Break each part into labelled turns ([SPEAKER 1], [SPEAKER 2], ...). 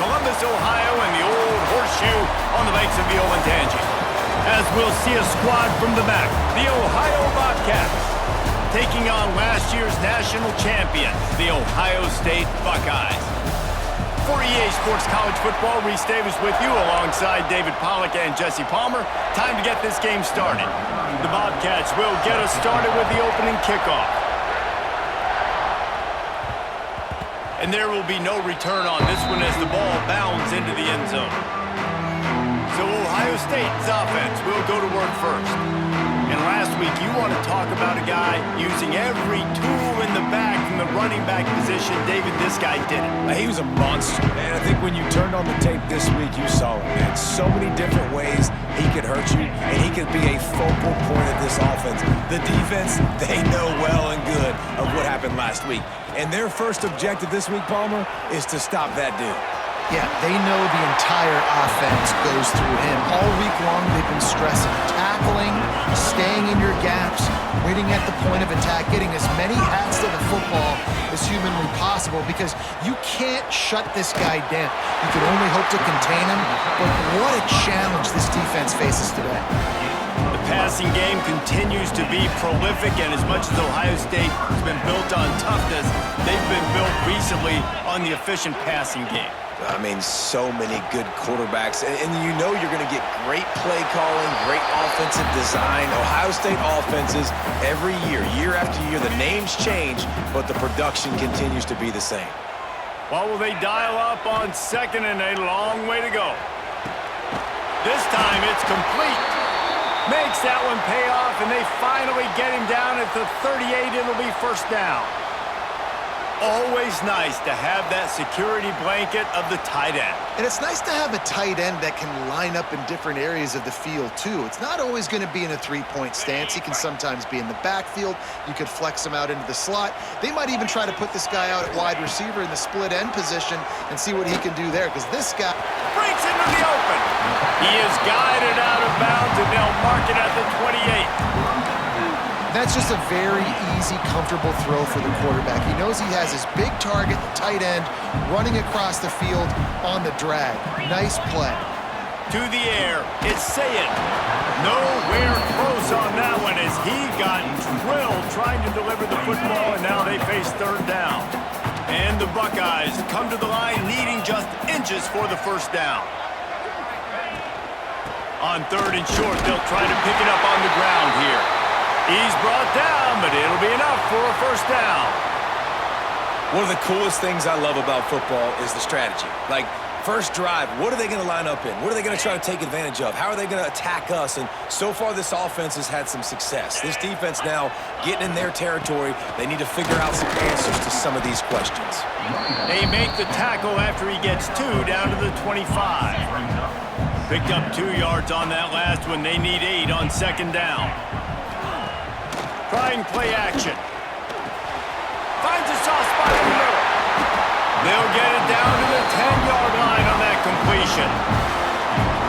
[SPEAKER 1] Columbus, Ohio, and the old horseshoe on the banks of the Olentangy. As we'll see a squad from the back, the Ohio Bobcats, taking on last year's national champions, the Ohio State Buckeyes. For EA Sports College Football, Reese Davis with you alongside David Pollack and Jesse Palmer. Time to get this game started. The Bobcats will get us started with the opening kickoff. And there will be no return on this one as the ball bounds into the end zone. So Ohio State's offense will go to work first. And last week, you want to talk about a guy using every tool in the back from the running back position. David, this guy did it.
[SPEAKER 2] He was a monster, man. I think when you turned on the tape this week, you saw it, man. So many different ways he could hurt you, and he could be a focal point of this offense. The defense, they know well and good of what happened last week. And their first objective this week, Palmer, is to stop that dude.
[SPEAKER 3] Yeah, they know the entire offense goes through him. All week long, they've been stressing tackling, staying in your gaps, waiting at the point of attack, getting as many hats to the football as humanly possible because you can't shut this guy down. You can only hope to contain him, but what a challenge this defense faces today.
[SPEAKER 1] The passing game continues to be prolific, and as much as Ohio State has been built on toughness, they've been built recently on the efficient passing game.
[SPEAKER 2] I mean, so many good quarterbacks, and you know you're going to get great play calling, great offensive design. Ohio State offenses every year after year, the names change, but the production continues to be the same.
[SPEAKER 1] Well, will they dial up on second and a long way to go? This time it's complete. Makes that one pay off, and they finally get him down at the 38. It'll be first down. Always nice to have that security blanket of the tight end.
[SPEAKER 3] And it's nice to have a tight end that can line up in different areas of the field, too. It's not always going to be in a three-point stance. He can sometimes be in the backfield. You could flex him out into the slot. They might even try to put this guy out at wide receiver in the split end position and see what he can do there, because this guy
[SPEAKER 1] breaks into the open. He is guided out of bounds, and they'll mark it at the 28.
[SPEAKER 3] That's just a very easy, comfortable throw for the quarterback. He knows he has his big target, the tight end, running across the field on the drag. Nice play.
[SPEAKER 1] To the air, it's Sayed. Nowhere close on that one as he got drilled trying to deliver the football, and now they face third down. And the Buckeyes come to the line needing just inches for the first down. On third and short, they'll try to pick it up on the ground here. He's brought down, but it'll be enough for a first down.
[SPEAKER 2] One of the coolest things I love about football is the strategy. Like, first drive, what are they going to line up in? What are they going to try to take advantage of? How are they going to attack us? And so far, this offense has had some success. This defense now getting in their territory. They need to figure out some answers to some of these questions.
[SPEAKER 1] They make the tackle after he gets two down to the 25. Picked up 2 yards on that last one. They need 8 on second down. Trying play action. Finds a soft spot in the middle. They'll get it down to the 10-yard line on that completion.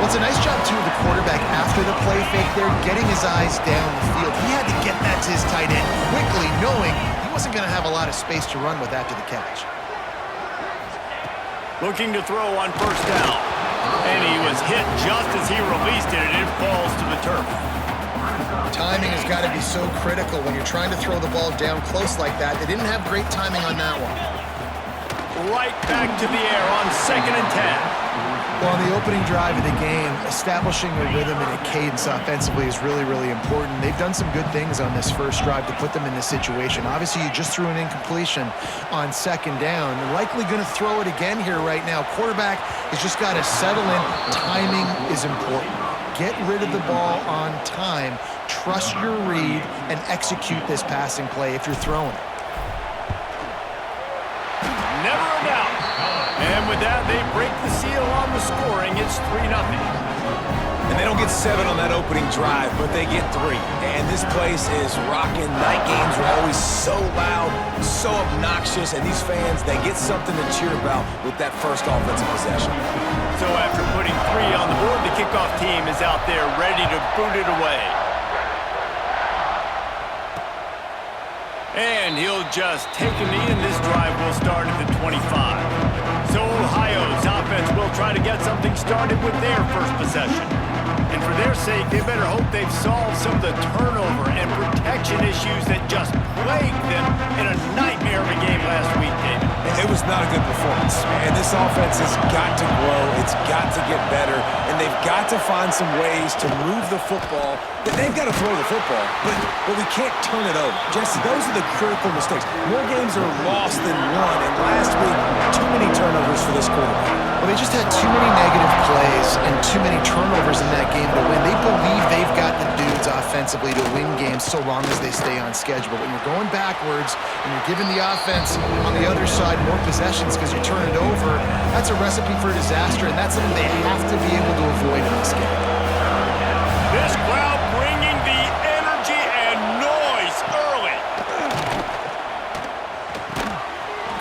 [SPEAKER 3] Well, it's a nice job, too, of the quarterback after the play fake there, getting his eyes down the field. He had to get that to his tight end quickly, knowing he wasn't going to have a lot of space to run with after the catch.
[SPEAKER 1] Looking to throw on first down. And he was hit just as he released it, and it falls to the turf.
[SPEAKER 3] Timing has got to be so critical when you're trying to throw the ball down close like that. They didn't have great timing on that one.
[SPEAKER 1] Right back to the air on second and 10.
[SPEAKER 3] Well, on the opening drive of the game, establishing a rhythm and a cadence offensively is really, really important. They've done some good things on this first drive to put them in this situation. Obviously, you just threw an incompletion on second down. They're likely going to throw it again here right now. Quarterback has just got to settle in. Timing is important. Get rid of the ball on time. Trust your read and execute this passing play if you're throwing it.
[SPEAKER 1] Never a doubt. And with that, they break the seal on the scoring. It's 3-0.
[SPEAKER 2] And they don't get 7 on that opening drive, but they get 3. And this place is rocking. Night games are always so loud, so obnoxious, and these fans, they get something to cheer about with that first offensive possession.
[SPEAKER 1] So after putting 3 on the board, the kickoff team is out there ready to boot it away. And he'll just take a knee, and this drive will start at the 25. So Ohio's offense They'll try to get something started with their first possession. And for their sake, they better hope they've solved some of the turnover and protection issues that just plagued them in a nightmare of a game last week, David.
[SPEAKER 2] It was not a good performance, and this offense has got to grow. It's got to get better, and they've got to find some ways to move the football. They've got to throw the football, but we can't turn it over. Jesse, those are the critical mistakes. More games are lost than won, and last week, too many turnovers for this quarterback.
[SPEAKER 3] Well, they just had too many negative plays and too many turnovers in that game to win. They believe they've got the dudes offensively to win games so long as they stay on schedule. But when you're going backwards and you're giving the offense on the other side more possessions because you turn it over, that's a recipe for disaster, and that's something they have to be able to avoid in this game.
[SPEAKER 1] This crowd bringing the energy and noise early.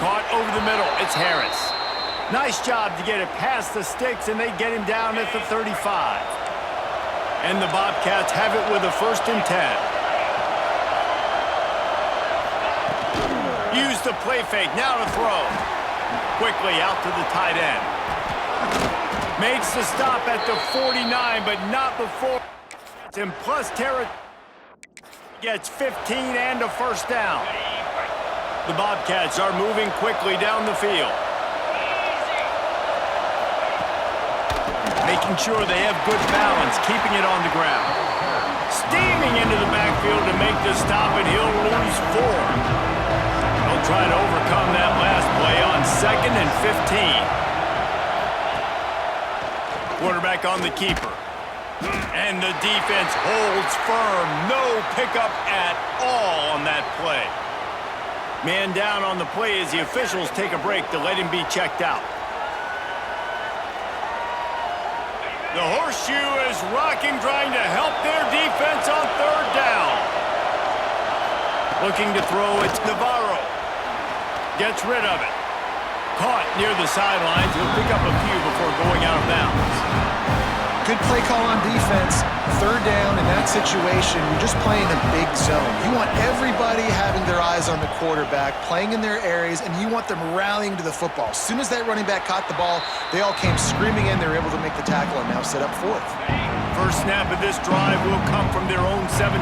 [SPEAKER 1] Caught over the middle. It's Harris. Nice job to get it past the sticks, and they get him down at the 35. And the Bobcats have it with a 1st and 10. Use the play fake. Now to throw. Quickly out to the tight end. Makes the stop at the 49, but not before. And plus Terra gets 15 and a 1st down. The Bobcats are moving quickly down the field. Making sure they have good balance, keeping it on the ground. Steaming into the backfield to make the stop, and he'll lose 4. They'll try to overcome that last play on 2nd and 15. Quarterback on the keeper. And the defense holds firm. No pickup at all on that play. Man down on the play as the officials take a break to let him be checked out. The horseshoe is rocking, trying to help their defense on 3rd down. Looking to throw, it's Navarro. Gets rid of it. Caught near the sidelines. He'll pick up a few before going out of bounds.
[SPEAKER 3] Good play call on defense. 3rd down in that situation, you're just playing a big zone. You want everybody having their eyes on the quarterback, playing in their areas, and you want them rallying to the football. As soon as that running back caught the ball, they all came screaming in. They were able to make the tackle and now set up 4th.
[SPEAKER 1] First snap of this drive will come from their own 17.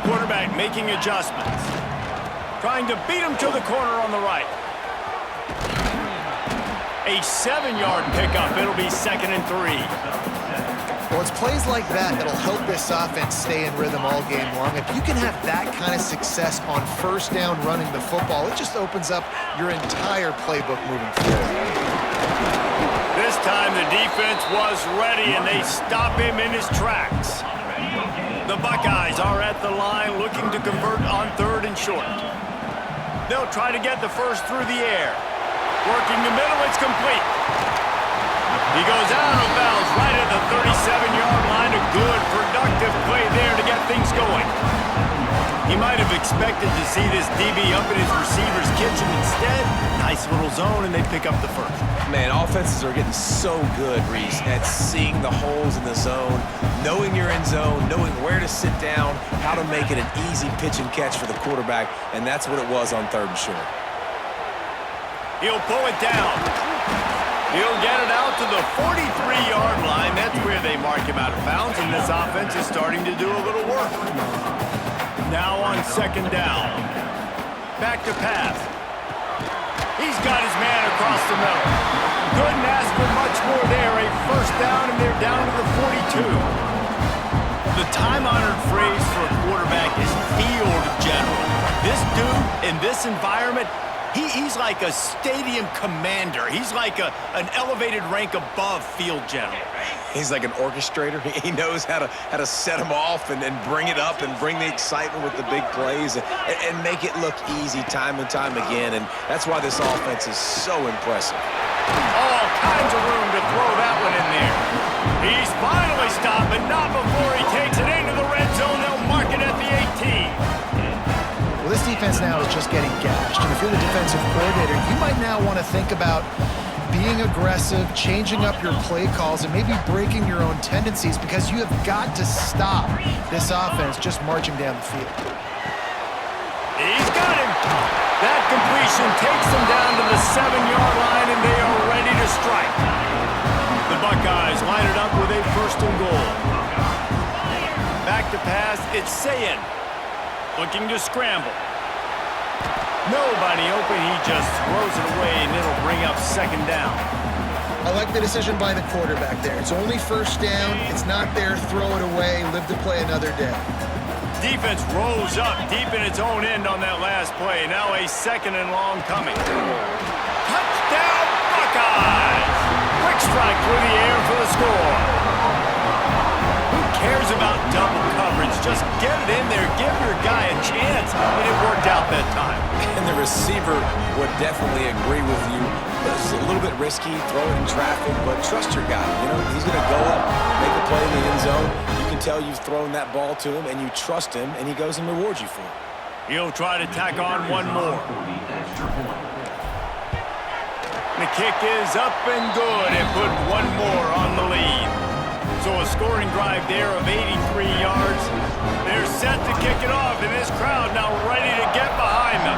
[SPEAKER 1] Quarterback making adjustments. Trying to beat him to the corner on the right. A 7-yard pickup. It'll be 2nd and 3.
[SPEAKER 3] Well, it's plays like that that'll help this offense stay in rhythm all game long. If you can have that kind of success on 1st down running the football, it just opens up your entire playbook moving forward.
[SPEAKER 1] This time the defense was ready, and they stop him in his tracks. The Buckeyes are at the line looking to convert on 3rd and short. They'll try to get the first through the air. Working the middle, it's complete. He goes out of bounds right at the 37-yard line. A good, productive play there to get things going. He might have expected to see this DB up in his receiver's kitchen. Instead, nice little zone, and they pick up the first.
[SPEAKER 2] Man, offenses are getting so good, Reese, at seeing the holes in the zone, knowing you're in zone, knowing where to sit down, how to make it an easy pitch and catch for the quarterback, and that's what it was on 3rd and short.
[SPEAKER 1] He'll pull it down. He'll get it out to the 43-yard line. That's where they mark him out of bounds, and this offense is starting to do a little work. Now on 2nd down. Back to pass. He's got his man across the middle. Couldn't ask for much more there. A 1st down, and they're down to the 42. The time-honored phrase for a quarterback is field general. This dude, in this environment, he's like a stadium commander. He's like an elevated rank above field general.
[SPEAKER 2] He's like an orchestrator. He knows how to set them off and bring it up and bring the excitement with the big plays and make it look easy time and time again. And that's why this offense is so impressive.
[SPEAKER 1] All kinds of room to throw that one in there. He's finally stopped, but not before he takes it into the red zone. They'll mark it at the 18.
[SPEAKER 3] Well, this defense now is just getting gashed. And if you're the defensive coordinator, you might now want to think about being aggressive, changing up your play calls, and maybe breaking your own tendencies because you have got to stop this offense just marching down the field.
[SPEAKER 1] He's got him. That completion takes them down to the 7-yard line, and they are ready to strike. Buckeyes line it up with a first and goal. Back to pass, it's Sayin. Looking to scramble. Nobody open, he just throws it away, and it'll bring up second down.
[SPEAKER 3] I like the decision by the quarterback there. It's only first down. It's not there. Throw it away. Live to play another day.
[SPEAKER 1] Defense rolls up deep in its own end on that last play. Now a second and long coming. Touchdown, Buckeyes! Quick strike through the air for the score. Who cares about double coverage? Just get it in there. Give your guy a chance. And it worked out that time.
[SPEAKER 2] And the receiver would definitely agree with you. It's a little bit risky, throw it in traffic, but trust your guy. You know, he's going to go up, make a play in the end zone. You can tell you've thrown that ball to him, and you trust him, and he goes and rewards you for it.
[SPEAKER 1] He'll try to tack on one more. The kick is up and good and put one more on the lead. So a scoring drive there of 83 yards. They're set to kick it off, and this crowd now ready to get behind them.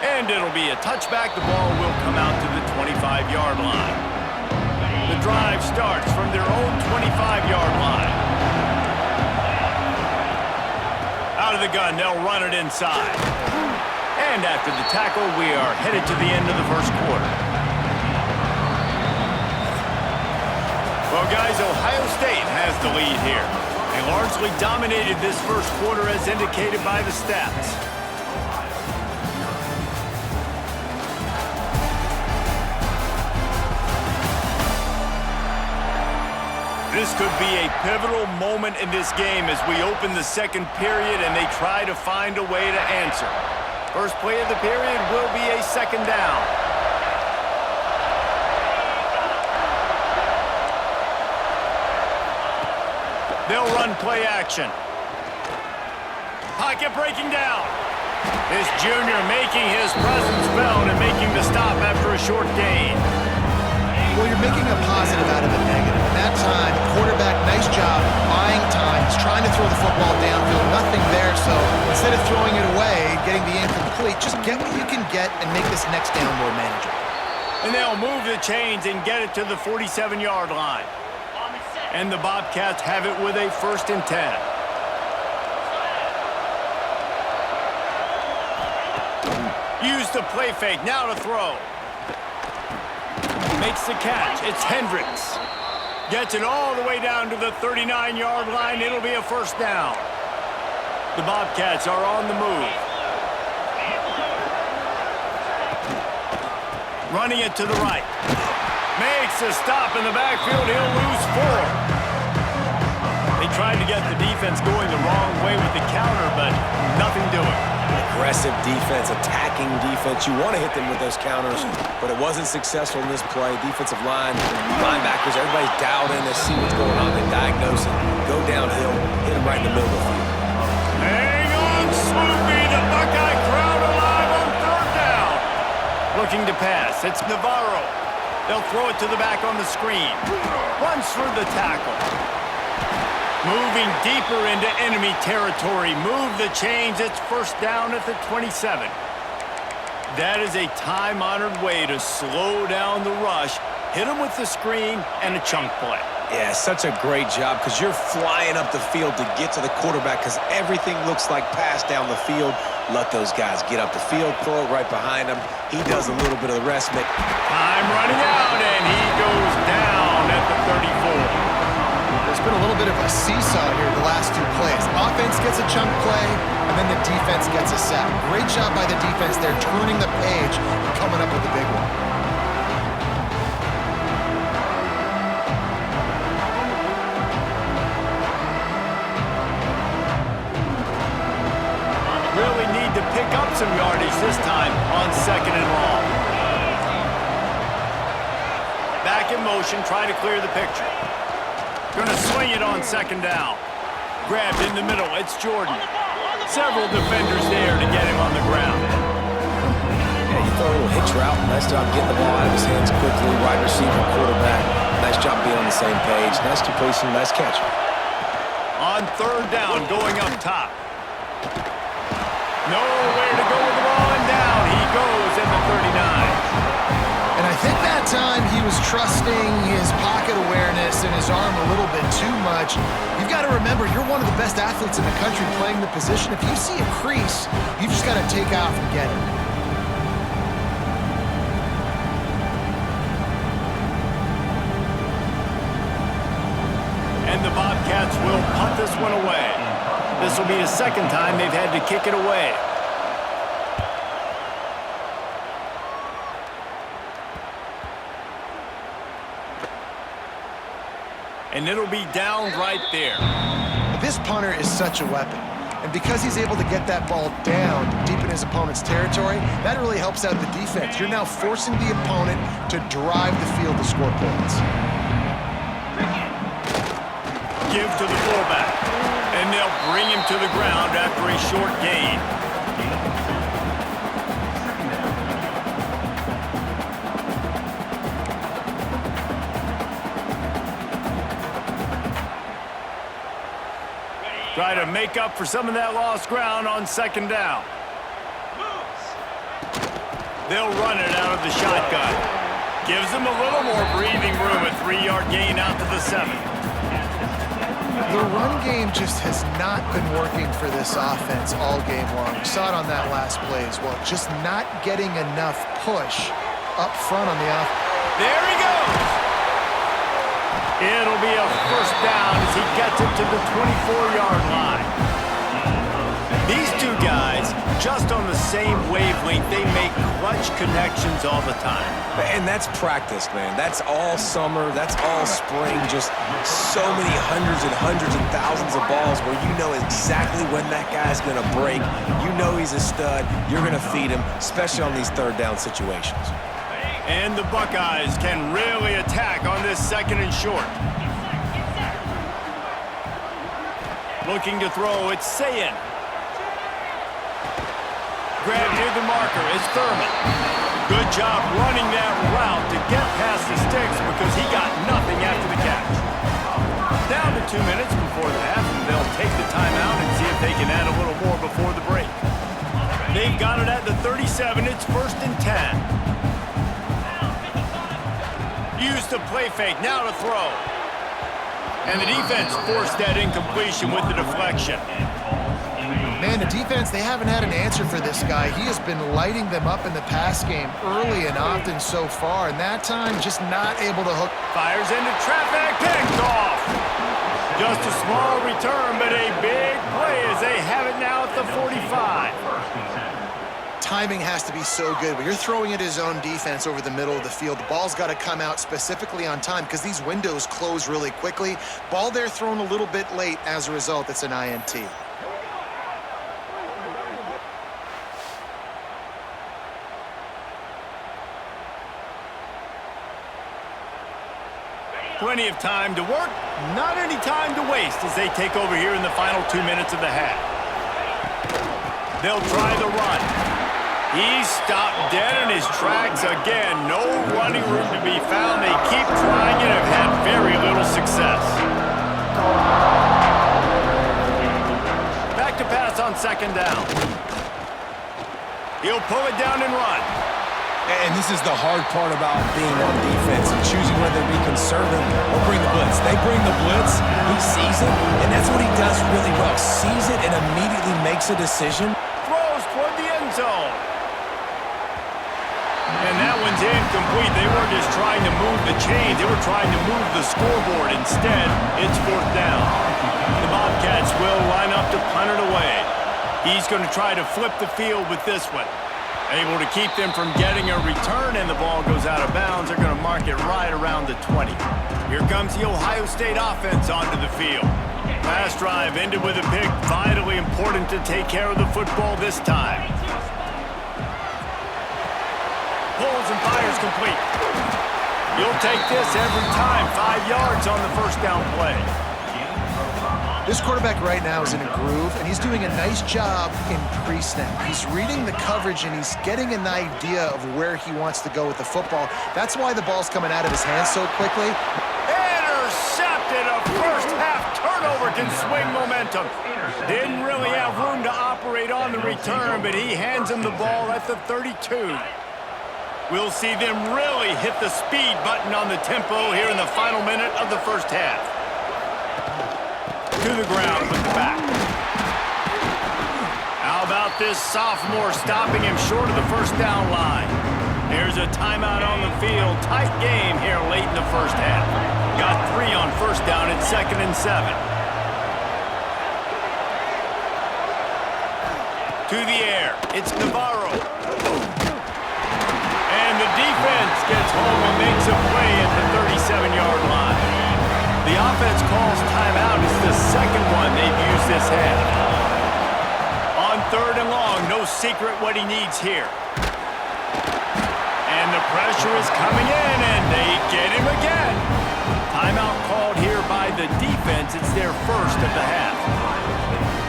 [SPEAKER 1] And it'll be a touchback. The ball will come out to the 25-yard line. The drive starts from their own 25-yard line. Out of the gun, they'll run it inside. And after the tackle, we are headed to the end of the first quarter. Well, guys, Ohio State has the lead here. They largely dominated this first quarter as indicated by the stats. This could be a pivotal moment in this game as we open the second period and they try to find a way to answer. First play of the period will be a second down. They'll run play action. Pocket breaking down. This junior making his presence felt and making the stop after a short gain.
[SPEAKER 3] Well, you're making a positive out of a negative. And that time, quarterback, nice job, buying time. He's trying to throw the football downfield, nothing there. So instead of throwing it away, getting the incomplete, just get what you can get and make this next down more manageable.
[SPEAKER 1] And they'll move the chains and get it to the 47-yard line. And the Bobcats have it with a 1st and 10. Use the play fake, now to throw. Makes the catch. It's Hendricks. Gets it all the way down to the 39-yard line. It'll be a first down. The Bobcats are on the move. Running it to the right. Makes a stop in the backfield. He'll lose 4. They tried to get the defense going the wrong way with the counter, but nothing doing.
[SPEAKER 2] Aggressive defense, attacking defense. You want to hit them with those counters, but it wasn't successful in this play. Defensive line, linebackers, everybody's dialed in. They see what's going on. They diagnose it. Go downhill, hit them right in the middle of the field.
[SPEAKER 1] Hang on, Sloopy. The Buckeye crowd alive on 3rd down. Looking to pass. It's Navarro. They'll throw it to the back on the screen. Runs through the tackle. Moving deeper into enemy territory. Move the chains. It's first down at the 27. That is a time-honored way to slow down the rush. Hit them with the screen and a chunk play.
[SPEAKER 2] Yeah, such a great job because you're flying up the field to get to the quarterback because everything looks like pass down the field. Let those guys get up the field, throw it right behind him. He does a little bit of the rest.
[SPEAKER 1] Time running out, and he goes down at the 34.
[SPEAKER 3] There's been a little bit of a seesaw here the last 2 plays. Offense gets a chunk play, and then the defense gets a sack. Great job by the defense there, turning the page and coming up with the big one.
[SPEAKER 1] Really need to pick up some yardage this time on 2nd and long. Back in motion, try to clear the picture. Gonna swing it on 2nd down. Grabbed in the middle, it's Jordan. Several defenders there to get him on the ground.
[SPEAKER 2] Yeah, you throw a little hitch route. Nice job getting the ball out of his hands quickly. Wide receiver, quarterback. Nice job being on the same page. Nice completion, nice catch.
[SPEAKER 1] On 3rd down, going up top. Nowhere to go with the ball, and down he goes in the 39.
[SPEAKER 3] think that time he was trusting his pocket awareness and his arm a little bit too much. You've got to remember, you're one of the best athletes in the country playing the position. If you see a crease, you've just got to take off and get it.
[SPEAKER 1] And the Bobcats will punt this one away. This will be the second time they've had to kick it away. And it'll be down right there.
[SPEAKER 3] This punter is such a weapon. And because he's able to get that ball down deep in his opponent's territory, that really helps out the defense. You're now forcing the opponent to drive the field to score points.
[SPEAKER 1] Give to the fullback. And they'll bring him to the ground after a short gain. Try to make up for some of that lost ground on second down. They'll run it out of the shotgun. Gives them a little more breathing room, a 3-yard gain out to the 7.
[SPEAKER 3] The run game just has not been working for this offense all game long. We saw it on that last play as well. Just not getting enough push up front on the offense.
[SPEAKER 1] There he goes! It'll be a first down as he gets it to the 24-yard line. These two guys, just on the same wavelength, they make clutch connections all the time.
[SPEAKER 2] And that's practice, man. That's all summer. That's all spring. Just so many hundreds and thousands of balls where you know exactly when that guy's going to break. You know he's a stud. You're going to feed him, especially on these third down situations.
[SPEAKER 1] And the Buckeyes can really attack on this second and short. Looking to throw, it's Sayin. Grabbed near the marker is Thurman. Good job running that route to get past the sticks because he got nothing after the catch. Down to 2 minutes before the half, and they'll take the timeout and see if they can add a little more before the break. They've got it at the 37. It's 1st and 10. Use the play fake, now to throw. And the defense forced that incompletion with the deflection.
[SPEAKER 3] Man, the defense, they haven't had an answer for this guy. He has been lighting them up in the pass game early and often so far, and that time just not able to hook.
[SPEAKER 1] Fires into traffic, picked off. Just a small return, but a big play as they have it now at the 45.
[SPEAKER 3] Timing has to be so good. When you're throwing at his own defense over the middle of the field, the ball's got to come out specifically on time because these windows close really quickly. Ball there thrown a little bit late. As a result, it's an INT.
[SPEAKER 1] Plenty of time to work, not any time to waste as they take over here in the final 2 minutes of the half. They'll try the run. He's stopped dead in his tracks again. No running room to be found. They keep trying it and have had very little success. Back to pass on second down. He'll pull it down and run.
[SPEAKER 2] And this is the hard part about being on defense and choosing whether to be conservative or bring the blitz. They bring the blitz, he sees it, and that's what he does really well. Sees it and immediately makes a decision.
[SPEAKER 1] Throws toward the end zone. And that one's incomplete. They weren't just trying to move the chains. They were trying to move the scoreboard. Instead, it's 4th down. The Bobcats will line up to punt it away. He's going to try to flip the field with this one. Able to keep them from getting a return, and the ball goes out of bounds. They're going to mark it right around the 20. Here comes the Ohio State offense onto the field. Last drive ended with a pick. Vitally important to take care of the football this time. Pulls and fires complete. You'll take this every time. 5 yards on the first down play.
[SPEAKER 3] This quarterback right now is in a groove, and he's doing a nice job in pre-snap. He's reading the coverage, and he's getting an idea of where he wants to go with the football. That's why the ball's coming out of his hands so quickly.
[SPEAKER 1] Intercepted. A first-half turnover can swing momentum. Didn't really have room to operate on the return, but he hands him the ball at the 32. We'll see them really hit the speed button on the tempo here in the final minute of the first half. To the ground with the back. How about this sophomore stopping him short of the first down line? Here's a timeout on the field. Tight game here late in the first half. Got 3 on first down at 2nd and 7. To the air. It's Navarro. And the defense gets home and makes a play at the 37-yard line. The offense calls timeout. It's the second one they've used this half. On 3rd and long, no secret what he needs here. And the pressure is coming in, and they get him again. Timeout called here by the defense. It's their first of the half.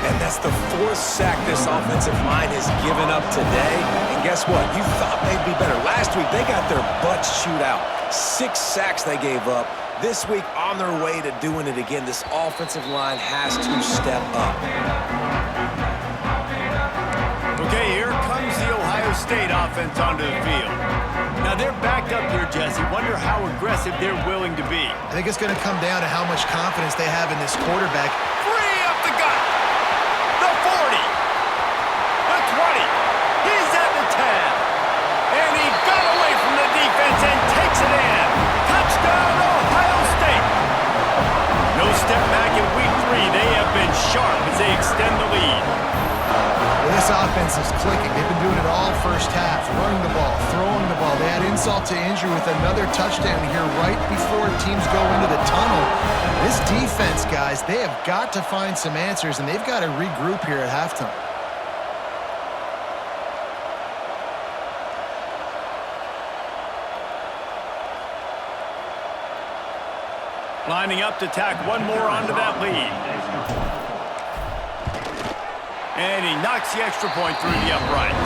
[SPEAKER 2] And that's the 4th sack this offensive line has given up today. And guess what? You thought they'd be better. Last week, they got their butts chewed out. 6 sacks they gave up. This week, on their way to doing it again, this offensive line has to step up.
[SPEAKER 1] Okay, here comes the Ohio State offense onto the field. Now, they're backed up here, Jesse. Wonder how aggressive they're willing to be.
[SPEAKER 3] I think it's going to come down to how much confidence they have in this quarterback.
[SPEAKER 1] Free up the gut. The 40. The 20. He's at the 10. And he got away from the defense and takes it in. Touchdown, Ohio State. No step back in week 3. They have been sharp as they extend the lead.
[SPEAKER 3] Well, this offense is clicking. They've been doing it all first half, running the ball, throwing the ball. They had insult to injury with another touchdown here right before teams go into the tunnel. This defense, guys, they have got to find some answers, and they've got to regroup here at halftime.
[SPEAKER 1] Lining up to tack one more onto that lead. And he knocks the extra point through the uprights.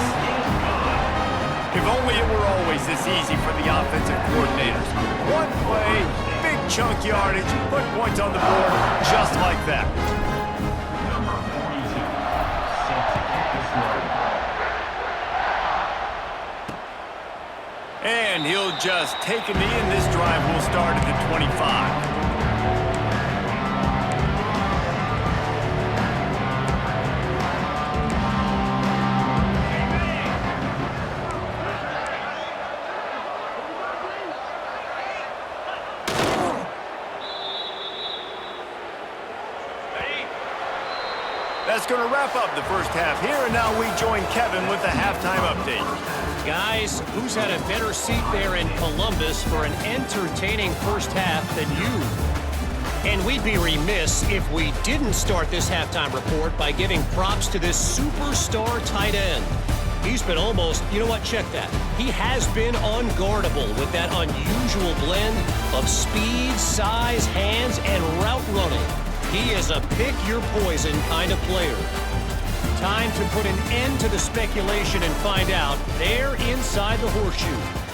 [SPEAKER 1] If only it were always this easy for the offensive coordinators. One play, big chunk yardage, put points on the board just like that. And he'll just take a knee, and this drive will start at the 25. That's going to wrap up the first half here, and now we join Kevin with the halftime update.
[SPEAKER 4] Guys, who's had a better seat there in Columbus for an entertaining first half than you? And we'd be remiss if we didn't start this halftime report by giving props to this superstar tight end. He's been almost, you know what, check that. He has been unguardable with that unusual blend of speed, size, hands, and route running. He is a pick-your-poison kind of player. Time to put an end to the speculation and find out. They're inside the horseshoe.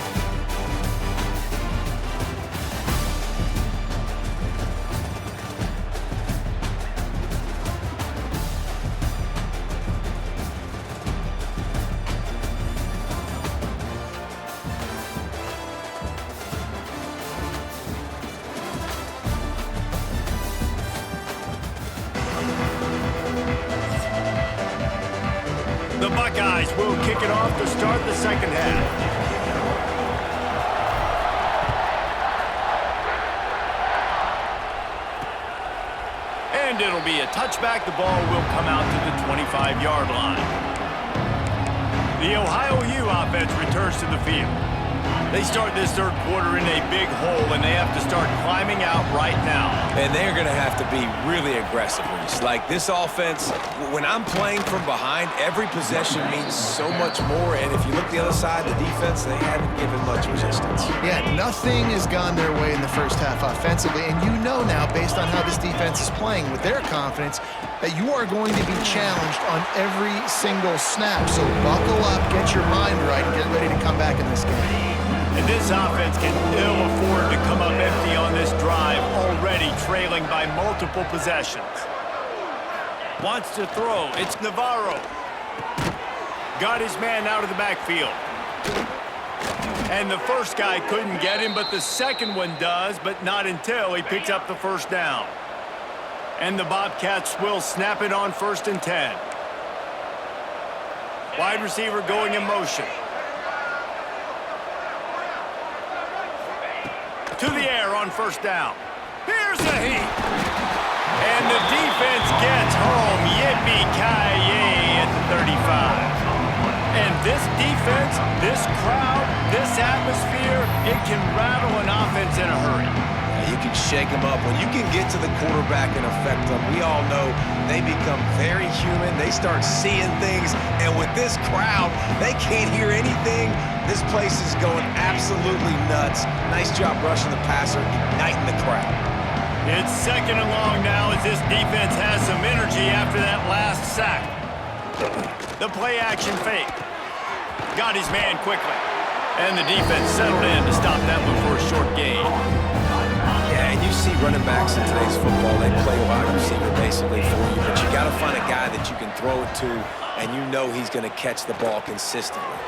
[SPEAKER 1] The Buckeyes will kick it off to start the second half. And it'll be a touchback. The ball will come out to the 25-yard line. The Ohio U offense returns to the field. They start this third quarter in a big hole, and they have to start climbing out right now.
[SPEAKER 2] And they're going to have to be really aggressive, Reese. Like, this offense, when I'm playing from behind, every possession means so much more. And if you look the other side, the defense, they haven't given much resistance.
[SPEAKER 3] Yeah, nothing has gone their way in the first half offensively. And you know now, based on how this defense is playing with their confidence, that you are going to be challenged on every single snap. So buckle up, get your mind right, and get ready to come back in this game.
[SPEAKER 1] And this offense can ill afford to come up empty on this drive, already trailing by multiple possessions. Wants to throw. It's Navarro. Got his man out of the backfield. And the first guy couldn't get him, but the second one does, but not until he picks up the first down. And the Bobcats will snap it on 1st and 10. Wide receiver going in motion. To the air on 1st down. Here's a heat. And the defense gets home. Yippee-ki-yay at the 35. And this defense, this crowd, this atmosphere, it can rattle an offense in a hurry.
[SPEAKER 2] You can shake them up. When you can get to the quarterback and affect them, we all know they become very human. They start seeing things. And with this crowd, they can't hear anything. This place is going absolutely nuts. Nice job rushing the passer, igniting the crowd.
[SPEAKER 1] It's 2nd and long now as this defense has some energy after that last sack. The play action fake. Got his man quickly. And the defense settled in to stop that one for a short gain.
[SPEAKER 2] Yeah, and you see running backs in today's football, they play wide receiver basically for you, but you got to find a guy that you can throw it to, and you know he's going to catch the ball consistently.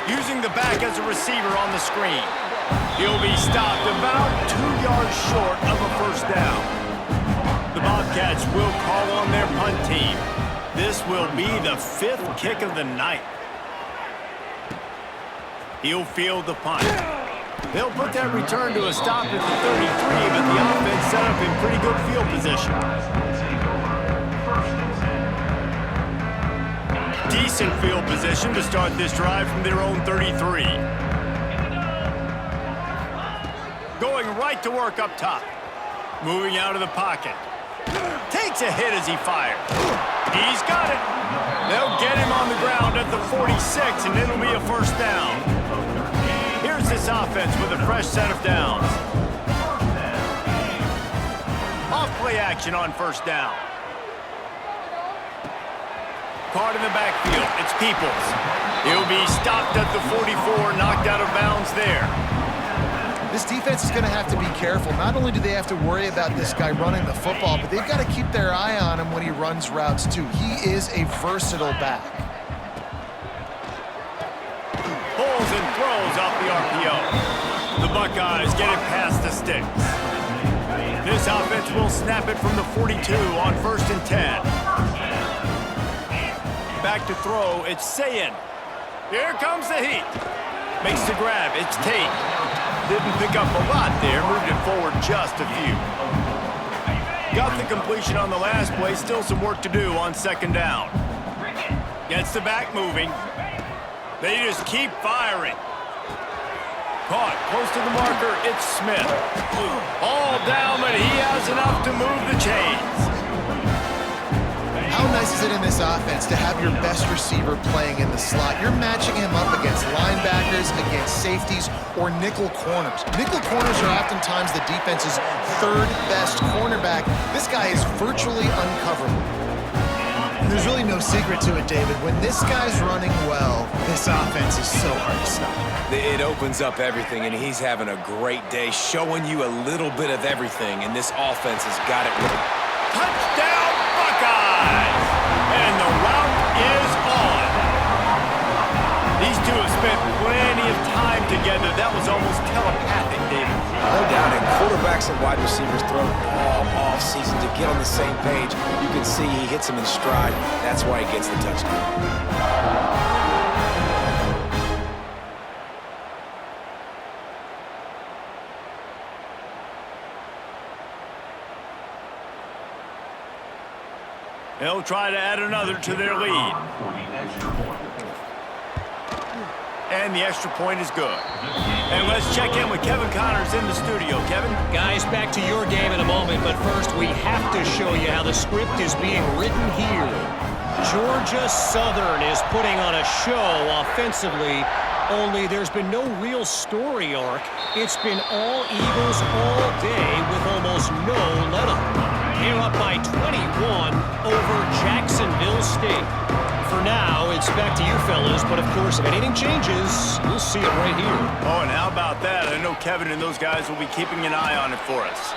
[SPEAKER 1] Using the back as a receiver on the screen. He'll be stopped about 2 yards short of a first down. The Bobcats will call on their punt team. This will be the 5th kick of the night. He'll field the punt. They'll put that return to a stop at the 33, but the offense set up in pretty good field position. Decent field position to start this drive from their own 33. Going right to work up top. Moving out of the pocket. Takes a hit as he fires. He's got it. They'll get him on the ground at the 46, and it'll be a first down. Here's this offense with a fresh set of downs. Off play action on 1st down. Caught in the backfield. It's Peoples. He'll be stopped at the 44, knocked out of bounds there.
[SPEAKER 3] This defense is going to have to be careful. Not only do they have to worry about this guy running the football, but they've got to keep their eye on him when he runs routes too. He is a versatile back.
[SPEAKER 1] Pulls and throws off the RPO. The Buckeyes get it past the sticks. This offense will snap it from the 42 on 1st and 10. Back to throw, it's Sayin. Here comes the heat. Makes the grab, it's Tate. Didn't pick up a lot there, moved it forward just a few. Got the completion on the last play, still some work to do on 2nd down. Gets the back moving. They just keep firing. Caught close to the marker, it's Smith. All down, but he has enough to move the chains.
[SPEAKER 3] How nice is it in this offense to have your best receiver playing in the slot? You're matching him up against linebackers, against safeties, or nickel corners. Nickel corners are oftentimes the defense's 3rd best cornerback. This guy is virtually uncoverable. And there's really no secret to it, David. When this guy's running well, this offense is so hard to stop.
[SPEAKER 2] It opens up everything, and he's having a great day, showing you a little bit of everything, and this offense has got it right.
[SPEAKER 1] Touchdown, Buckeyes! And the route is on. These two have spent plenty of time together. That was almost telepathic, David.
[SPEAKER 2] No doubt, and quarterbacks and wide receivers throw all off season to get on the same page. You can see he hits him in stride. That's why he gets the touchdown.
[SPEAKER 1] They'll try to add another to their lead. And the extra point is good. And let's check in with Kevin Connors in the studio. Kevin?
[SPEAKER 4] Guys, back to your game in a moment, but first we have to show you how the script is being written here. Georgia Southern is putting on a show offensively, only there's been no real story arc. It's been all Eagles all day with almost no let-up. They're up by 21 over Jacksonville State. For now, it's back to you fellas, but of course, if anything changes, we'll see it right here.
[SPEAKER 1] Oh, and how about that? I know Kevin and those guys will be keeping an eye on it for us.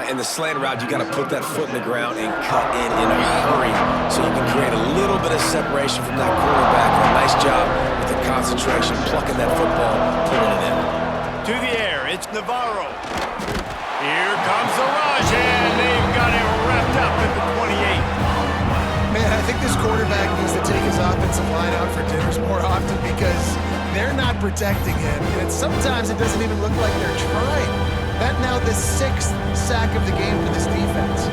[SPEAKER 2] In the slant route, you got to put that foot in the ground and cut in a hurry so you can create a little bit of separation from that quarterback. A nice job with the concentration, plucking that football, pulling it in.
[SPEAKER 1] To the air, it's Navarro. Here comes the rush, and they've got him wrapped up at the 28.
[SPEAKER 3] Man, I think this quarterback needs to take his offensive line out for dinners more often because they're not protecting him. And sometimes it doesn't even look like they're trying. That now the 6th sack of the game for this defense.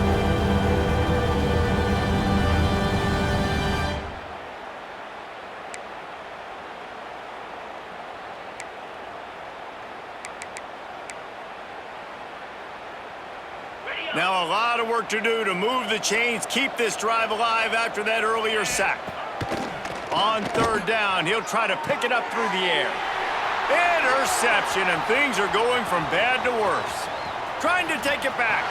[SPEAKER 1] Now a lot of work to do to move the chains, keep this drive alive after that earlier sack. On 3rd down, he'll try to pick it up through the air. Interception, and things are going from bad to worse. Trying to take it back.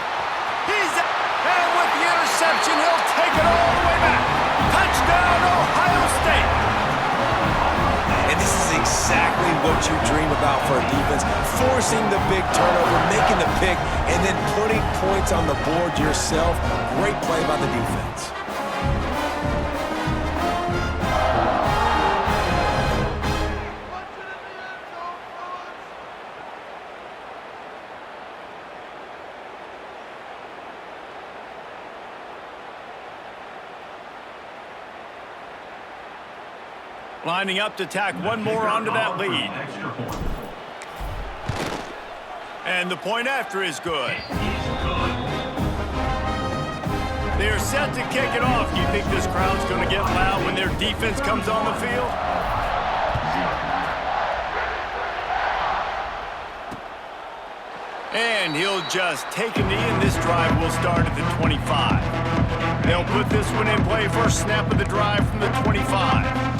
[SPEAKER 1] And with the interception, he'll take it all the way back. Touchdown, Ohio State.
[SPEAKER 2] And this is exactly what you dream about for a defense. Forcing the big turnover, making the pick, and then putting points on the board yourself. Great play by the defense.
[SPEAKER 1] Lining up to tack one more onto that lead. And the point after is good. They're set to kick it off. Do you think this crowd's going to get loud when their defense comes on the field? And he'll just take a knee, and this drive will start at the 25. They'll put this one in play. First snap of the drive from the 25.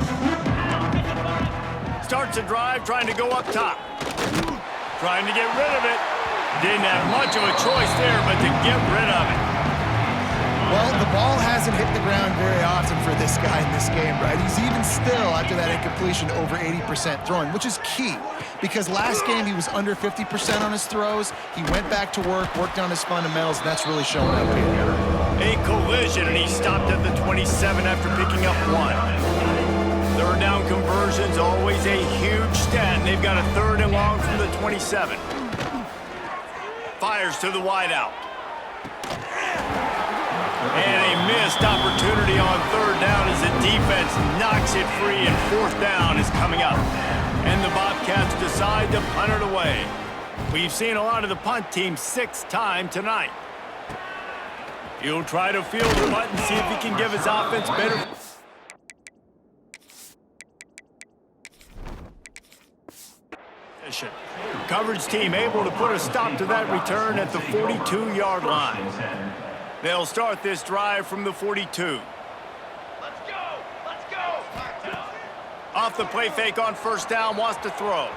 [SPEAKER 1] Starts a drive, trying to go up top. Trying to get rid of it. Didn't have much of a choice there, but to get rid of it.
[SPEAKER 3] Well, the ball hasn't hit the ground very often for this guy in this game, right? He's even still, after that incompletion, over 80% throwing, which is key. Because last game, he was under 50% on his throws. He went back to work, worked on his fundamentals, and that's really showing up here.
[SPEAKER 1] A collision, and he stopped at the 27 after picking up 1. 3rd down conversions, always a huge stat, and they've got a 3rd and long from the 27. Fires to the wideout. And a missed opportunity on 3rd down as the defense knocks it free, and 4th down is coming up. And the Bobcats decide to punt it away. We've seen a lot of the punt team 6th time tonight. He'll try to field the punt and see if he can give his offense better. Coverage team able to put a stop to that return at the 42-yard line. They'll start this drive from the 42.
[SPEAKER 5] Let's go!
[SPEAKER 1] Off the play fake on 1st down, wants to throw.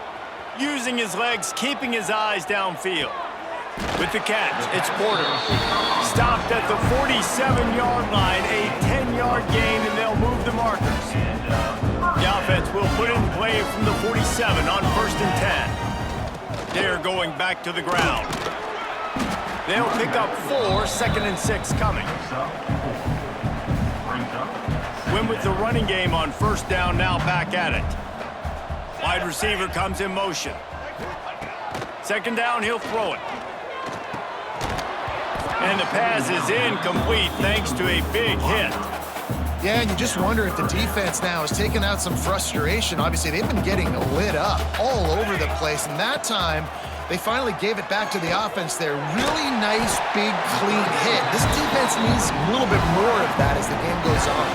[SPEAKER 1] Using his legs, keeping his eyes downfield. With the catch, it's Porter. Stopped at the 47-yard line, a 10-yard gain, and they'll move the markers. The offense will put in play from the 47 on 1st and 10. They're going back to the ground. They'll pick up 4, 2nd and 6 coming. Win with the running game on 1st down, now back at it. Wide receiver comes in motion. 2nd down, he'll throw it. And the pass is incomplete thanks to a big hit.
[SPEAKER 3] Yeah, and you just wonder if the defense now is taking out some frustration. Obviously, they've been getting lit up all over the place, and that time, they finally gave it back to the offense there. Really nice, big, clean hit. This defense needs a little bit more of that as the game goes on.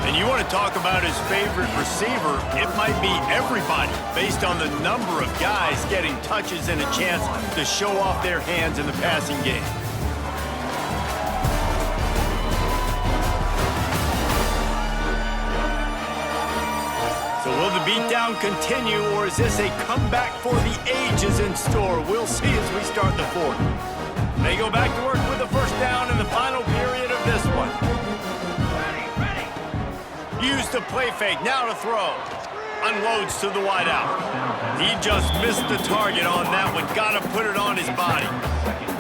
[SPEAKER 1] And you want to talk about his favorite receiver, it might be everybody, based on the number of guys getting touches and a chance to show off their hands in the passing game. So will the beatdown continue, or is this a comeback for the ages in store? We'll see as we start the 4th. They go back to work with the 1st down in the final period of this one. Use the play fake, now to throw. unloads to the wideout. He just missed the target on that one. Got to put it on his body.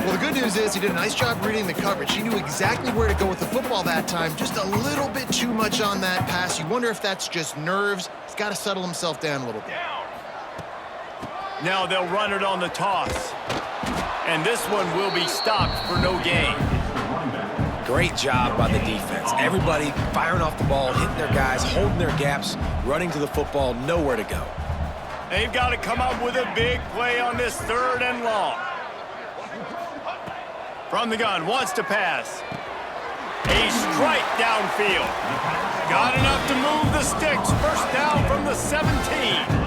[SPEAKER 3] Well, the good news is he did a nice job reading the coverage. He knew exactly where to go with the football that time. Just a little bit too much on that pass. You wonder if that's just nerves. He's got to settle himself down a little bit.
[SPEAKER 1] Now they'll run it on the toss. And this one will be stopped for no gain.
[SPEAKER 2] Great job by the defense. Everybody firing off the ball, hitting their guys, holding their gaps, running to the football, nowhere to go.
[SPEAKER 1] They've got to come up with a big play on this 3rd and long. From the gun, wants to pass. A strike downfield. Got enough to move the sticks. First down from the 17.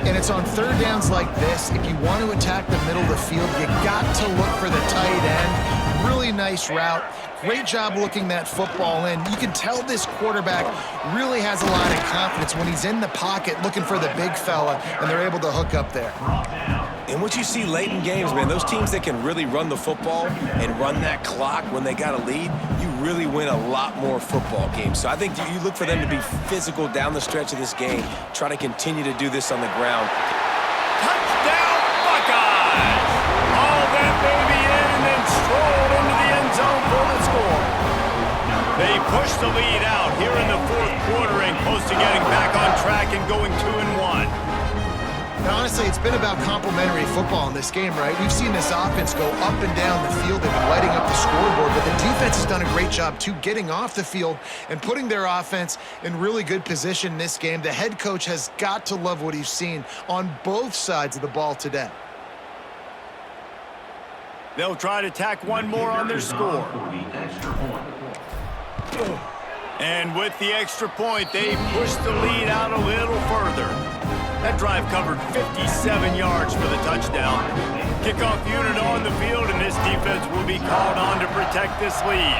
[SPEAKER 3] And it's on 3rd downs like this. If you want to attack the middle of the field, you got to look for the tight end. Really nice route. Great job looking that football in. You can tell this quarterback really has a lot of confidence when he's in the pocket looking for the big fella, and they're able to hook up there.
[SPEAKER 2] And what you see late in games, man, those teams that can really run the football and run that clock when they got a lead, you really win a lot more football games. So I think you look for them to be physical down the stretch of this game, try to continue to do this on the ground.
[SPEAKER 1] Touchdown, Buckeyes! All that baby in and then strolled into the end zone for the score. They push the lead out here in the 4th quarter and close to getting back on track and going 2-1.
[SPEAKER 3] Now, honestly, it's been about complementary football in this game, right? We've seen this offense go up and down the field. They've been lighting up the scoreboard, but the defense has done a great job, too, getting off the field and putting their offense in really good position in this game. The head coach has got to love what he's seen on both sides of the ball today.
[SPEAKER 1] They'll try to tack one more on their score. And with the extra point, they push the lead out a little further. That drive covered 57 yards for the touchdown. Kickoff unit on the field, and this defense will be called on to protect this lead.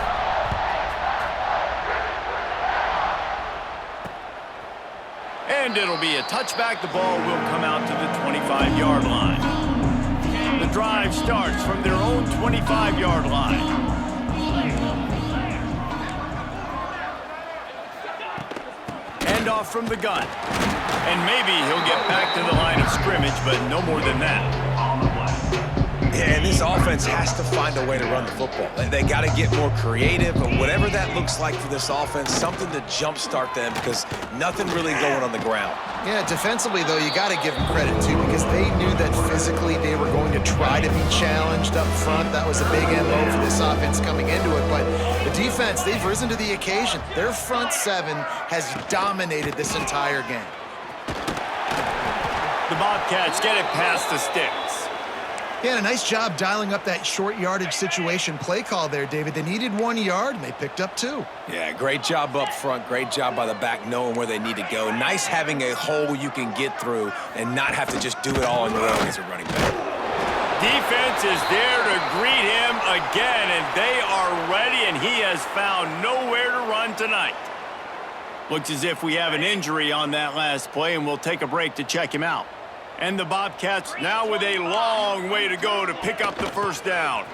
[SPEAKER 1] And it'll be a touchback. The ball will come out to the 25-yard line. The drive starts from their own 25-yard line. Hand off from the gun. And maybe he'll get back to the line of scrimmage, but no more than that.
[SPEAKER 2] Yeah, and this offense has to find a way to run the football. They got to get more creative, but whatever that looks like for this offense, something to jumpstart them because nothing really going on the ground.
[SPEAKER 3] Yeah, defensively, though, you got to give them credit, too, because they knew that physically they were going to try to be challenged up front. That was a big MO for this offense coming into it. But the defense, they've risen to the occasion. Their front 7 has dominated this entire game.
[SPEAKER 1] The Bobcats get it past the sticks.
[SPEAKER 3] Yeah, a nice job dialing up that short yardage situation play call there, David. They needed 1 yard, and they picked up 2.
[SPEAKER 2] Yeah, great job up front. Great job by the back knowing where they need to go. Nice having a hole you can get through and not have to just do it all on your own as a running back.
[SPEAKER 1] Defense is there to greet him again, and they are ready, and he has found nowhere to run tonight. Looks as if we have an injury on that last play, and we'll take a break to check him out. And the Bobcats now with a long way to go to pick up the first down.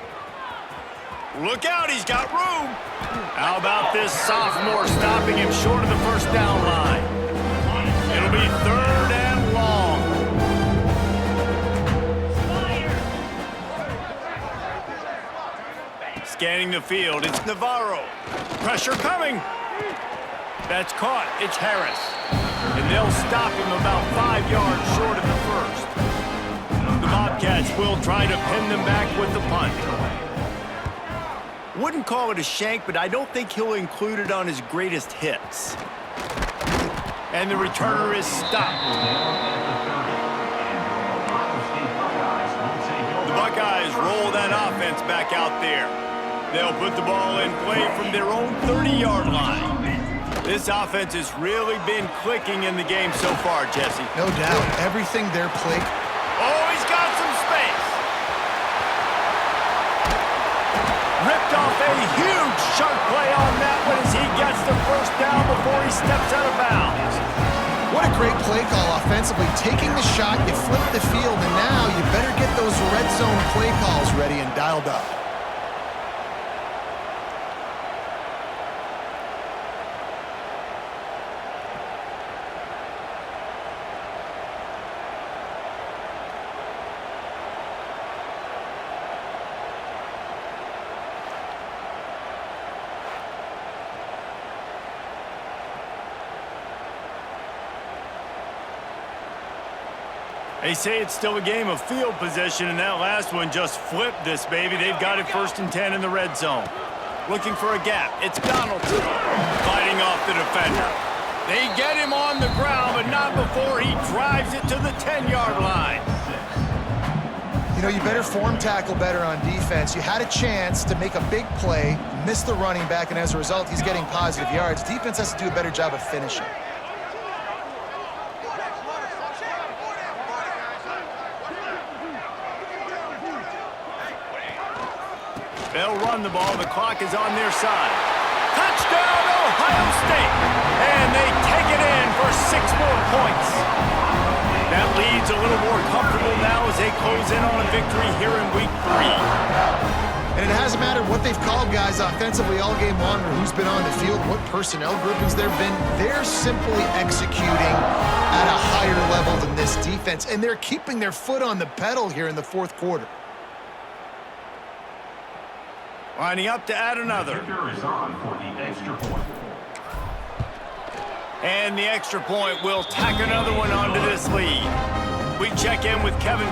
[SPEAKER 1] Look out, he's got room. How about this sophomore stopping him short of the first down line? It'll be 3rd and long. Scanning the field, it's Navarro. Pressure coming. That's caught. It's Harris. And they'll stop him about 5 yards short of the first. The Bobcats will try to pin them back with the punt. Wouldn't call it a shank, but I don't think he'll include it on his greatest hits. And the returner is stopped. The Buckeyes roll that offense back out there. They'll put the ball in play from their own 30-yard line. This offense has really been clicking in the game so far, Jesse.
[SPEAKER 3] No doubt. Everything they're playing.
[SPEAKER 1] Oh, he's got some space. Ripped off a huge chunk play on that one as he gets the first down before he steps out of bounds.
[SPEAKER 3] What a great play call offensively. Taking the shot, you flip the field, and now you better get those red zone play calls ready and dialed up.
[SPEAKER 1] They say it's still a game of field position, and that last one just flipped this baby. They've got it 1st and 10 in the red zone. Looking for a gap. It's Donaldson fighting off the defender. They get him on the ground, but not before he drives it to the 10-yard line.
[SPEAKER 3] You know, you better form tackle better on defense. You had a chance to make a big play, miss the running back, and as a result, he's getting positive yards. Defense has to do a better job of finishing.
[SPEAKER 1] They'll run the ball. The clock is on their side. Touchdown, Ohio State! And they take it in for 6 more points. That lead's a little more comfortable now as they close in on a victory here in Week 3.
[SPEAKER 3] And it hasn't mattered what they've called guys offensively all game long or who's been on the field, what personnel groupings there have been. They're simply executing at a higher level than this defense, and they're keeping their foot on the pedal here in the 4th quarter.
[SPEAKER 1] Lining up to add another.
[SPEAKER 5] Is on for the extra point.
[SPEAKER 1] And the extra point will tack another one onto this lead. We check in with Kevin.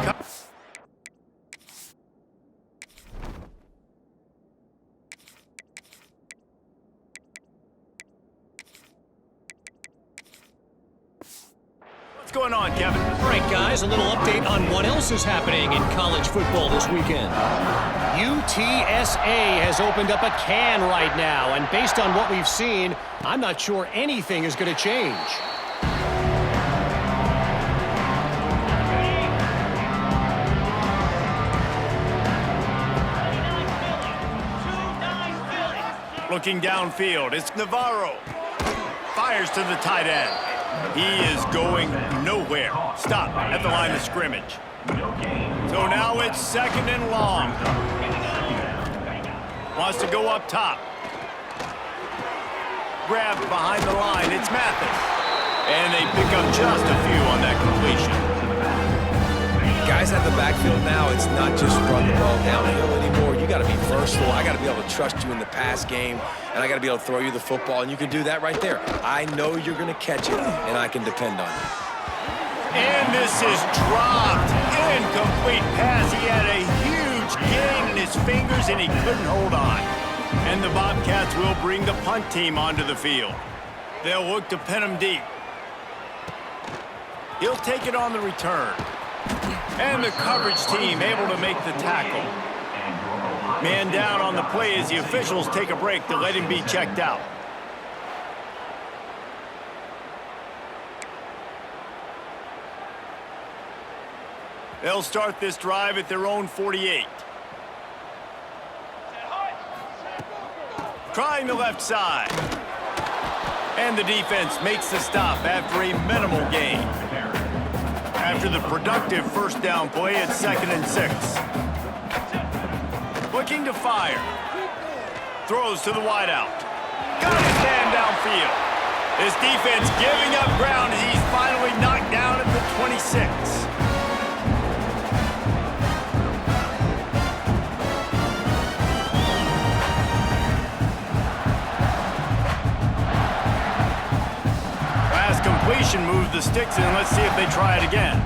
[SPEAKER 1] What's going on, Kevin?
[SPEAKER 4] All right, guys, a little update on what else is happening in college football this weekend. UTSA has opened up a can right now, and based on what we've seen, I'm not sure anything is going to change.
[SPEAKER 1] Looking downfield, it's Navarro. Fires to the tight end. He is going nowhere. Stop at the line of scrimmage. So now it's 2nd and long. Wants to go up top. Grabbed behind the line. It's Mathis. And they pick up just a few on that completion.
[SPEAKER 2] Guys at the backfield now, it's not just run the ball downhill anymore. You got to be versatile. I got to be able to trust you in the pass game, and I got to be able to throw you the football, and you can do that right there. I know you're going to catch it, and I can depend on you.
[SPEAKER 1] And this is dropped. Incomplete pass. He had a huge gain in his fingers, and he couldn't hold on. And the Bobcats will bring the punt team onto the field. They'll look to pin him deep. He'll take it on the return. And the coverage team able to make the tackle. Man down on the play as the officials take a break to let him be checked out. They'll start this drive at their own 48. Trying the left side. And the defense makes the stop after a minimal gain. After the productive 1st down play, it's 2nd and 6. Looking to fire. Throws to the wideout. Got his man downfield. This defense giving up ground as he's finally knocked down at the 26. Completion moves the sticks in. Let's see if they try it again.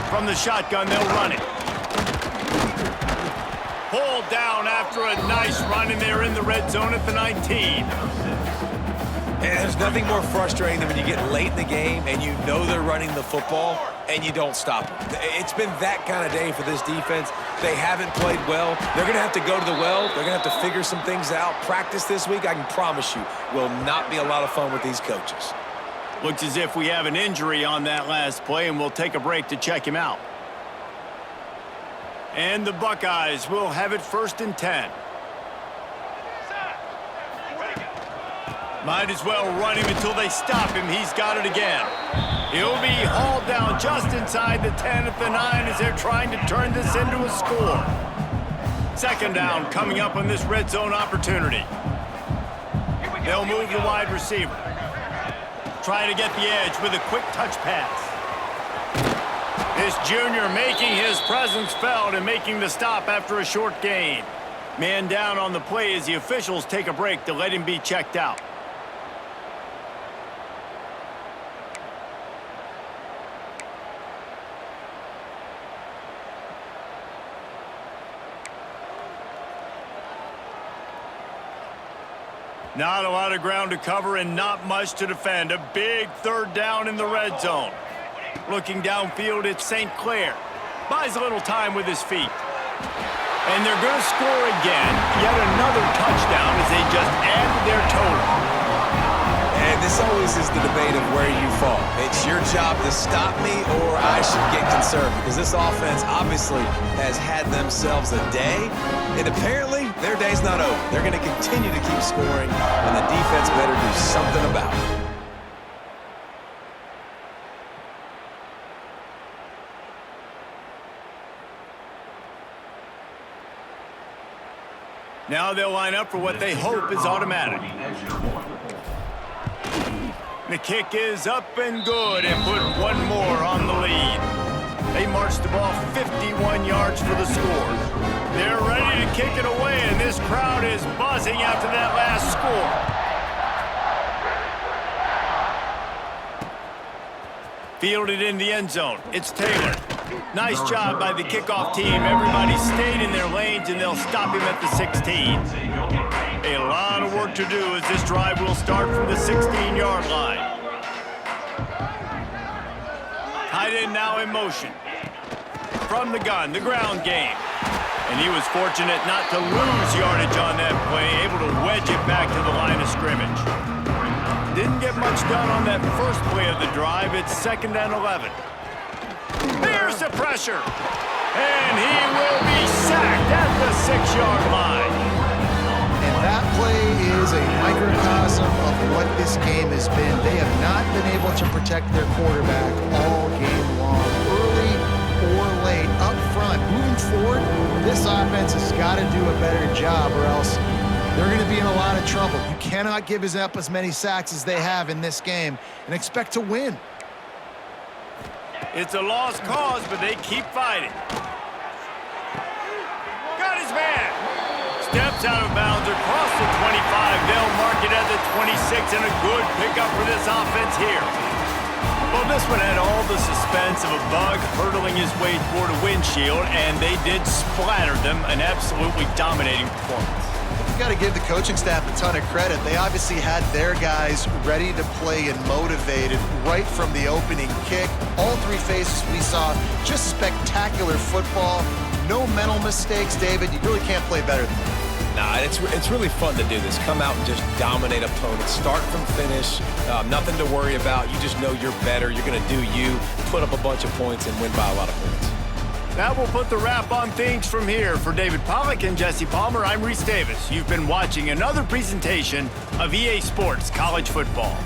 [SPEAKER 1] From the shotgun, they'll run it. Pulled down after a nice run, and they're in the red zone at the 19.
[SPEAKER 2] And there's nothing more frustrating than when you get late in the game and you know they're running the football and you don't stop them. It's been that kind of day for this defense. They haven't played well. They're going to have to go to the well. They're going to have to figure some things out. Practice this week, I can promise you, will not be a lot of fun with these coaches.
[SPEAKER 1] Looks as if we have an injury on that last play, and we'll take a break to check him out. And the Buckeyes will have it 1st and 10. Might as well run him until they stop him. He's got it again. He'll be hauled down just inside the 10 at the 9 as they're trying to turn this into a score. 2nd down coming up on this red zone opportunity. They'll move the wide receiver. Trying to get the edge with a quick touch pass. This junior making his presence felt and making the stop after a short gain. Man down on the play as the officials take a break to let him be checked out. Not a lot of ground to cover and not much to defend. A big third down in the red zone. Looking downfield, it's St. Clair. Buys a little time with his feet. And they're going to score again. Yet another touchdown as they just add to their total.
[SPEAKER 2] And this always is the debate of where you fall. It's your job to stop me or I should get concerned because this offense obviously has had themselves a day, and apparently their day's not over. They're going to continue to keep scoring, and the defense better do something about it.
[SPEAKER 1] Now they'll line up for what they hope is automatic. The kick is up and good and put one more on the lead. They march the ball 51 yards for the score. They're ready to kick it away, and this crowd is buzzing after that last score. Fielded in the end zone. It's Taylor. Nice job by the kickoff team. Everybody stayed in their lanes, and they'll stop him at the 16. A lot of work to do as this drive will start from the 16-yard line. Tight end now in motion. From the gun, the ground game. And he was fortunate not to lose yardage on that play, able to wedge it back to the line of scrimmage. Didn't get much done on that first play of the drive. It's 2nd and 11. Here's the pressure. And he will be sacked at the 6-yard line.
[SPEAKER 3] And that play is a microcosm of what this game has been. They have not been able to protect their quarterback all game long, early or late, up front. Moving forward, this offense has got to do a better job or else they're going to be in a lot of trouble. You cannot give up as many sacks as they have in this game and expect to win.
[SPEAKER 1] It's a lost cause, but they keep fighting. Got his man. Steps out of bounds across the 25. They'll mark it at the 26, and a good pickup for this offense here. Well, this one had all the suspense of a bug hurtling his way toward a windshield, and they did splatter them. An absolutely dominating performance.
[SPEAKER 3] You've got to give the coaching staff a ton of credit. They obviously had their guys ready to play and motivated right from the opening kick. All three phases we saw just spectacular football. No mental mistakes, David. You really can't play better than that.
[SPEAKER 2] Nah, it's really fun to do this. Come out and just dominate opponents. Start from finish. Nothing to worry about. You just know you're better. You're going to do you, put up a bunch of points, and win by a lot of points.
[SPEAKER 1] That will put the wrap on things from here. For David Pollack and Jesse Palmer, I'm Reese Davis. You've been watching another presentation of EA Sports College Football.